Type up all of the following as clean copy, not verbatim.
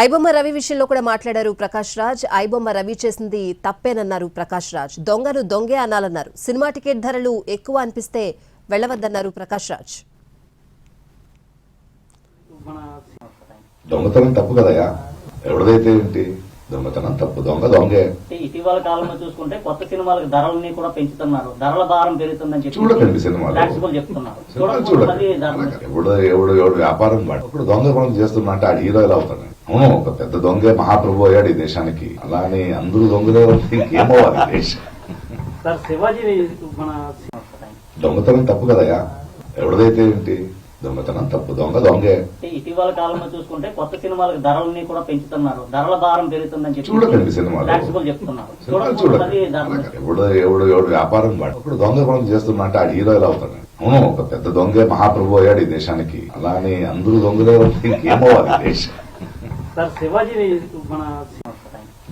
ఐబొమ్మ రవి విషయంలో కూడా మాట్లాడారు ప్రకాష్ రాజ్. ఐబొమ్మ రవి చేసింది తప్పేనన్నారు ప్రకాష్ రాజ్. దొంగను దొంగే అనాలన్నారు. సినిమా టికెట్ ధరలు ఎక్కువ అనిపిస్తే వెళ్లవద్దన్నారు ప్రకాష్ రాజ్. దొంగతనం తప్పు కదయా, ఎవరిదైతే ఏంటి, దొంగతనం తప్పు, దొంగ దొంగే. ఇటీవల కాలంలో చూసుకుంటే కొత్త సినిమాలకు ధరలని కూడా పెంచుతున్నారు, ధరల భారం పెరుగుతుందని చెప్పి చూడకండి సినిమాలు, చెప్తున్నారు. చూడండి. ఎవడు వ్యాపారం వాడు ఇప్పుడు దొంగ పనులు చేస్తున్నా అంటే ఆడు హీరో ఎలా అవుతాడు? అవును, ఒక పెద్ద దొంగే మహాప్రభు అయ్యాడు ఈ దేశానికి. అలానే అందరూ దొంగలే ఇంకేమవ్వాలి దేశం. దొంగతనం తప్పు కదయా, ఎవరిదైతే ఏంటి, దొంగతనం తప్పు, దొంగ దొంగే. ఇటీవల కాలంలో చూసుకుంటే కొత్త సినిమాలకు ధరలని కూడా పెంచుతున్నారు, ధరల భారం పెరుగుతుందని చెప్పి చూడకండి సినిమాలు, చెప్తున్నారు. చూడండి. ఎవడు వ్యాపారం వాడు ఇప్పుడు దొంగ పనులు చేస్తున్నా అంటే ఆడు హీరో ఎలా అవుతాడు? అవును, ఒక పెద్ద దొంగే మహాప్రభు అయ్యాడు ఈ దేశానికి. అలానే అందరూ దొంగలే ఇంకేమవ్వాలి దేశం.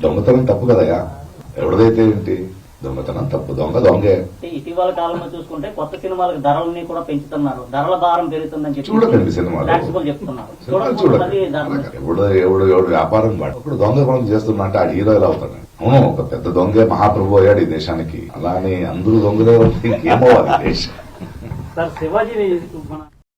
దొంగతనం తప్పు కదయా, ఎవరిదైతే ఏంటి, దొంగతనం తప్పు, దొంగ దొంగే. ఇటీవల కాలంలో చూసుకుంటే కొత్త సినిమాలకు ధరలని కూడా పెంచుతున్నారు, ధరల భారం పెరుగుతుందని చెప్పి చూడకండి సినిమాలు, చెప్తున్నారు. చూడండి. ఎవడు వ్యాపారం వాడు ఇప్పుడు దొంగ పనులు చేస్తున్నా అంటే ఆడు హీరో ఎలా అవుతాడు? అవును, ఒక పెద్ద దొంగే మహాప్రభు అయ్యాడు ఈ దేశానికి. అలానే అందరూ దొంగలే ఇంకేమవ్వాలి దేశం.